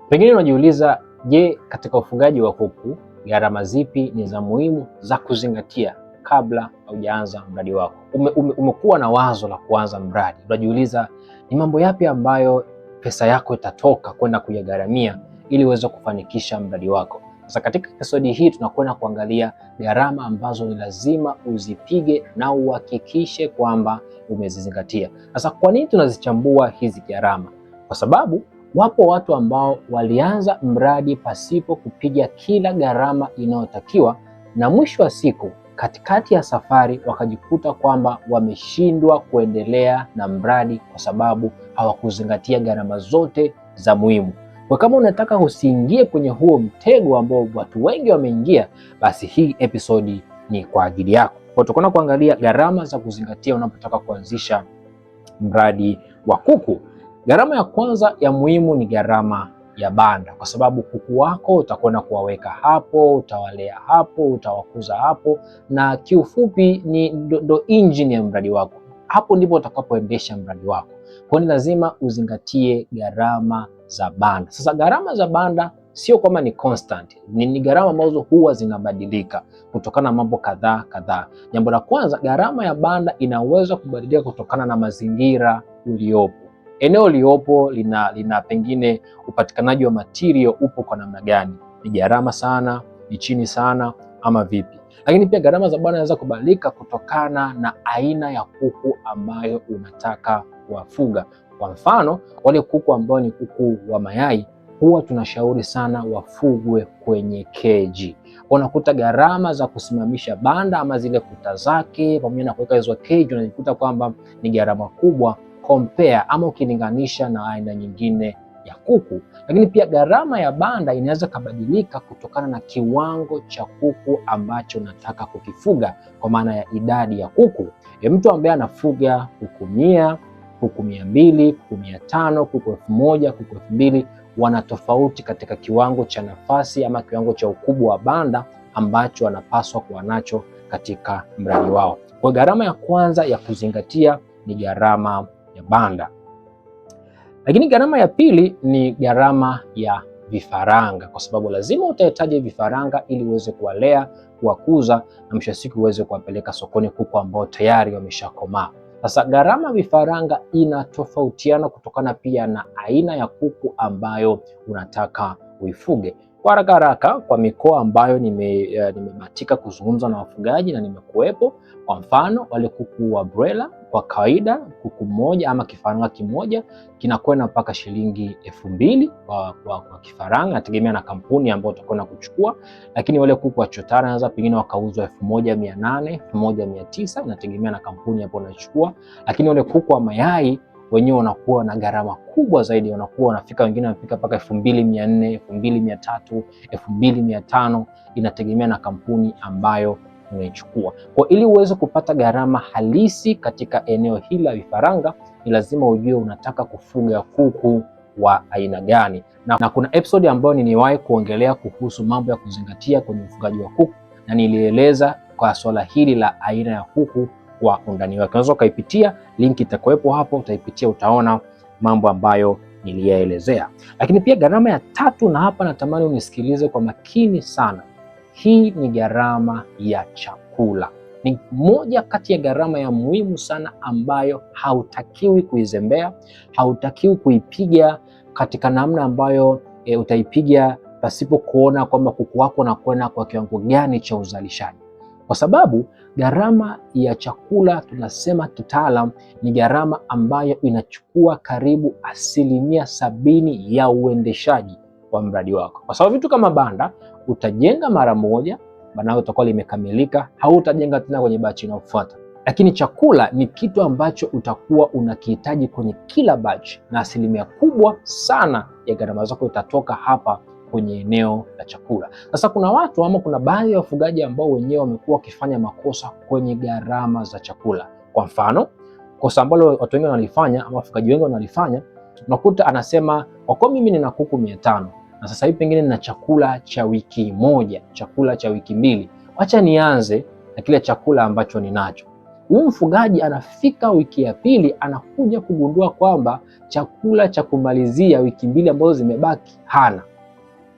Pengine unajiuliza, je, katika ufugaji wa kuku gharama zipi ni za muhimu za kuzingatia kabla haujaanza mradi wako? Umekuwa na wazo la kuanza mradi, unajiuliza ni mambo yapi ambayo pesa yako itatoka kwenda kuyagharamia ili uweze kufanikisha mradi wako. Sasa katika episodi hii tunakwenda kuangalia gharama ambazo ni lazima uzipige na uhakikishe kwamba umezizingatia. Sasa kwa nini tunazichambua hizi gharama? Kwa sababu wapo watu ambao walianza mradi pasipo kupiga kila gharama inayotakiwa, na mwisho wa siku katikati ya safari wakajikuta kwamba wameshindwa kuendelea na mradi kwa sababu hawakuzingatia gharama zote za muhimu. Kwa kama unataka usiingie kwenye huo mtego ambao watu wengi wameingia, basi hii episodi ni kwa ajili yako. Kwa tutakwenda kuangalia gharama za kuzingatia unapotaka kuanzisha mradi wa kuku. Gharama ya kwanza ya muhimu ni gharama ya banda, kwa sababu kuku wako utakwenda kuwaweka hapo, utawalea hapo, utawakuza hapo, na kiufupi ni ndo engine ya mradi wako. Hapo ndipo utakapoendesha mradi wako. Kwa hiyo lazima uzingatie gharama za banda. Sasa gharama za banda sio kwamba ni constant, ni gharama ambazo huwa zinabadilika kutokana na mambo kadhaa. Jambo la kwanza, gharama ya banda inaweza kubadilika kutokana na mazingira uliopo. Eneo liopo lina pengine upatikanaji wa material upo kwa namna gani, ni gharama sana, ni chini sana, ama vipi? Lakini pia gharama za banda zinaweza kubadilika kutokana na aina ya kuku ambayo unataka kuwafuga. Kwa mfano, wale kuku ambao ni kuku wa mayai huwa tunashauri sana wafugwe kwenye keji. Unakuta gharama za kusimamisha banda ama zile kuta zake pamoja na kuweka hizo keji, unajikuta kwamba ni gharama kubwa compare ama ukilinganisha na aina nyingine ya kuku. Lakini pia gharama ya banda inaweza kubadilika kutokana na kiwango cha kuku ambacho unataka kukifuga, kwa maana ya idadi ya kuku. Mtu ambaye anafuga kuku 100, kuku 200, kuku 500, kuku 1000, kuku 2000 wana tofauti katika kiwango cha nafasi ama kiwango cha ukubwa wa banda ambacho wanapaswa kuwa nacho katika mradi wao. Kwa gharama ya kwanza ya kuzingatia ni gharama ya banda. Lakini gharama ya pili ni gharama ya vifaranga, kwa sababu lazima utahitaji vifaranga ili uweze kuwalea, kuwakuza na mwisho wa siku uweze kuwapeleka sokoni kuku ambao tayari wameshakomaa. Sasa gharama ya vifaranga inatofautiana kutokana pia na aina ya kuku ambayo unataka uifuge. Kwa haraka kwa mikoa ambayo nimebahatika kuzungumza na wafugaji na nimekuwepo, kwa mfano wale kuku wa broiler kwa kawaida kuku mmoja ama kifaranga kimoja kinakwenda mpaka shilingi 2000 kwa kifaranga, nategemea na kampuni ambayo utakwenda kuchukua. Lakini wale kuku wa chotara wanaweza pengine wakauzwa 1800, 1900, nategemea na kampuni hapo unachukua. Lakini wale kuku wa mayai wenyewe wanakuwa na gharama kubwa zaidi, wanakuwa wanafika, wengine wanafika mpaka 2400, 2300, 2500, inategemea na kampuni ambayo unaichukua. Kwa ili uweze kupata gharama halisi katika eneo hili la vifaranga, ni lazima ujue unataka kufuga kuku wa aina gani. Na kuna episode ambayo niliwahi kuongelea kuhusu mambo ya kuzingatia kwenye ufugaji wa kuku, na nilieleza kwa swala hili la aina ya kuku wa undani wake. Unaweza ukaipitia, link itakuwepo hapo, utaipitia utaona mambo ambayo niliyaelezea. Lakini pia gharama ya tatu, na hapa natamani unisikilize kwa makini sana, hii ni gharama ya chakula. Ni moja kati ya gharama ya muhimu sana ambayo hautakiwi kuizembea, hautakiwi kuipiga katika namna ambayo utaipiga pasipo kuona kwamba kuku wako wanakwenda kwa kiwango gani cha uzalishaji. Kwa sababu gharama ya chakula tunasema kitaalam ni gharama ambayo inachukua karibu 70% ya uendeshaji wa mradi wako. Kwa sababu vitu kama banda utajenga mara moja, banda utakuwa limekamilika, hautajenga tena kwenye batch inayofuata. Lakini chakula ni kitu ambacho utakuwa unakihitaji kwenye kila batch, na asilimia kubwa sana ya gharama zako itatoka hapa kwenye eneo la chakula. Sasa kuna watu ama kuna baadhi ya wafugaji ambao wenyewe wamekuwa wakifanya makosa kwenye gharama za chakula. Kwa mfano, kosa ambalo watu wengi wanalifanya ama wafugaji wengi wanalifanya, unakuta anasema kwa kuwa mimi nina kuku 500 na sasa hivi pengine nina chakula cha wiki moja, chakula cha wiki 2, acha nianze na kile chakula ambacho ninacho. Huyu mfugaji anafika wiki ya pili, anakuja kugundua kwamba chakula cha kumalizia wiki mbili ambazo zimebaki hana.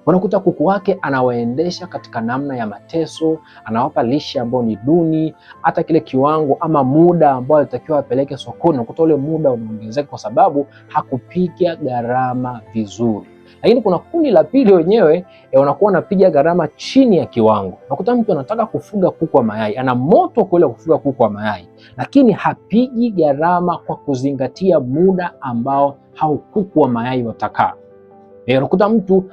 Unakuta kuku wake anawaendesha katika namna ya mateso, anawapa lishe ambayo ni duni, hata kile kiwango ama muda ambao alitakiwa apeleke sokoni, unakuta ule muda unaongezeka kwa sababu hakupiga gharama vizuri. Lakini kuna kundi la pili wenyewe wanakuwa wanapiga gharama chini ya kiwango. Unakuta mtu anataka kufuga kuku wa mayai, ana moto kule kufuga kuku wa mayai, lakini hapigi gharama kwa kuzingatia muda ambao hao kuku wa mayai watakaa. Unakuta mtu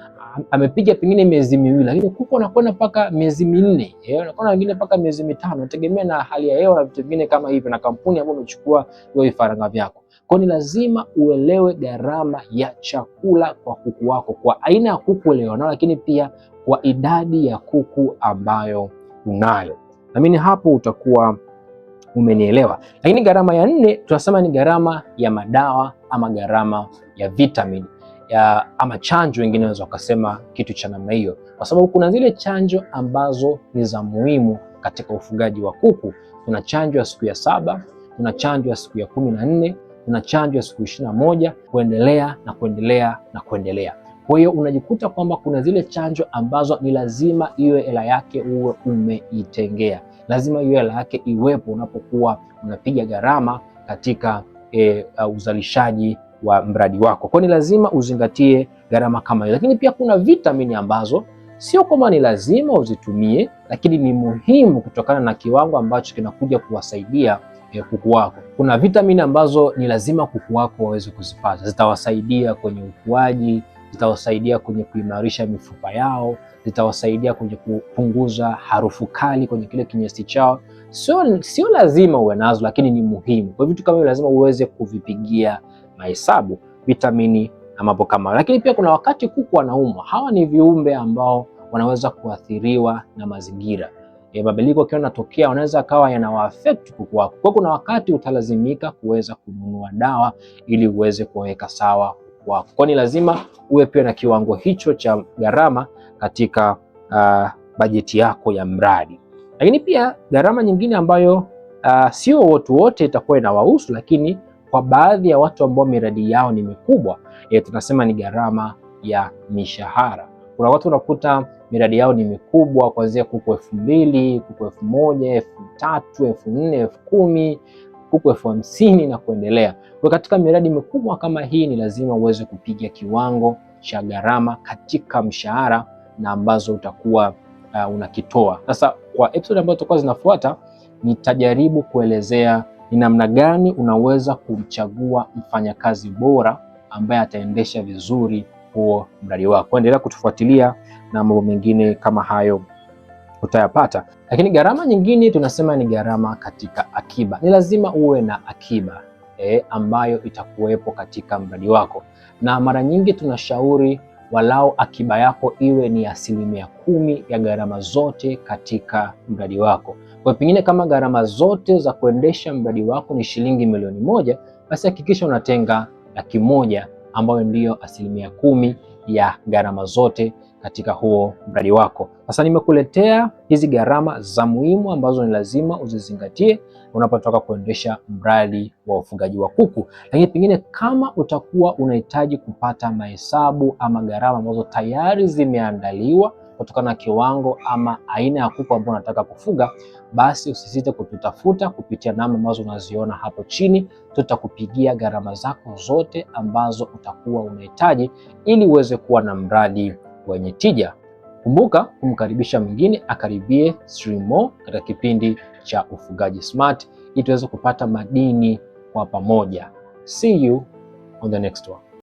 amepiga pengine miezi miwili, lakini kuku anakwenda mpaka miezi minne, anakwenda wengine mpaka miezi mitano, inategemea na hali ya hewa na vitu vingine kama hivyo, na kampuni ambayo umechukua hiyo vifaranga vyako. Kwa ni lazima uelewe gharama ya chakula kwa kuku wako, kwa aina ya kuku ulionao, lakini pia kwa idadi ya kuku ambayo unayo. Naamini hapo utakuwa umenielewa. Lakini gharama ya nne tunasema ni gharama ya madawa ama gharama ya vitamini ama chanjo, wengine wanaweza wakasema kitu cha namna hiyo, kwa sababu kuna zile chanjo ambazo ni za muhimu katika ufugaji wa kuku. Kuna chanjo ya siku ya 7, kuna chanjo ya siku ya 14, kuna chanjo ya siku 21, kuendelea na kuendelea na kuendelea. Kwa hiyo unajikuta kwamba kuna zile chanjo ambazo ni lazima iwe hela yake uwe umeitengea, lazima iwe hela yake iwepo unapokuwa unapiga gharama katika uzalishaji wa mradi wako. Kwa ni lazima uzingatie gharama kama hiyo. Lakini pia kuna vitamini ambazo sio kama ni lazima uzitumie, lakini ni muhimu kutokana na kiwango ambacho kinakuja kuwasaidia kuku wako. Kuna vitamini ambazo ni lazima kuku wako waweze kuzipata, zitawasaidia kwenye ukuaji, zitawasaidia kwenye kuimarisha mifupa yao, zitawasaidia kwenye kupunguza harufu kali kwenye kile kinyesi chao. Sio lazima uwe nazo, lakini ni muhimu. Kwa vitu kama hivyo lazima uweze kuvipigia mahesabu, vitamini na mambo kama. Lakini pia kuna wakati kuku wanaumwa. Hawa ni viumbe ambao wanaweza kuathiriwa na mazingira. Mabadiliko yakiwa yanatokea, wanaweza kawa yanawaaffect kuku wako. Kwa kuna wakati utalazimika kuweza kununua dawa ili uweze kuweka sawa kuku wako. Kwa ni lazima uwe pia na kiwango hicho cha gharama katika bajeti yako ya mradi. Lakini pia gharama nyingine ambayo sio watu wote itakuwa inawahusu, lakini kwa baadhi ya watu ambao miradi yao ni mikubwa, tunasema ni gharama ya mishahara. Kuna watu unakuta miradi yao ni mikubwa, kuanzia kuku 2000, kuku 1000, 3000, 4000, 10000, kuku 50,000 na kuendelea. Kwa katika miradi mikubwa kama hii ni lazima uweze kupiga kiwango cha gharama katika mshahara na ambazo utakuwa unakitoa. Sasa kwa episode ambazo tutakuwa zinafuata, nitajaribu kuelezea ni namna gani unaweza kumchagua mfanyakazi bora ambaye ataendesha vizuri huo mradi wako. Endelea kutufuatilia na mambo mengine kama hayo utayapata. Lakini gharama nyingine tunasema ni gharama katika akiba. Ni lazima uwe na akiba ambayo itakuwepo katika mradi wako, na mara nyingi tunashauri walau akiba yako iwe ni 10% ya gharama zote katika mradi wako. Kwa pengine kama gharama zote za kuendesha mradi wako ni shilingi 1,000,000, basi hakikisha unatenga 100,000 ambayo ndiyo 10% ya gharama zote katika huo mradi wako. Sasa nimekuletea hizi gharama za muhimu ambazo ni lazima uzizingatie unapotoka kuendesha mradi wa ufugaji wa kuku. Lakini pengine kama utakuwa unahitaji kupata mahesabu ama gharama ambazo tayari zimeandaliwa kutokana na kiwango ama aina ya kuku ambao unataka kufuga, basi usisite kututafuta kupitia namba ambazo unaziona hapo chini. Tutakupigia gharama zako zote ambazo utakuwa unahitaji ili uweze kuwa na mradi wenye tija. Kumbuka kumkaribisha mwingine akaribie Stream katika kipindi cha Ufugaji Smart ili tuweze kupata madini kwa pamoja. See you on the next one.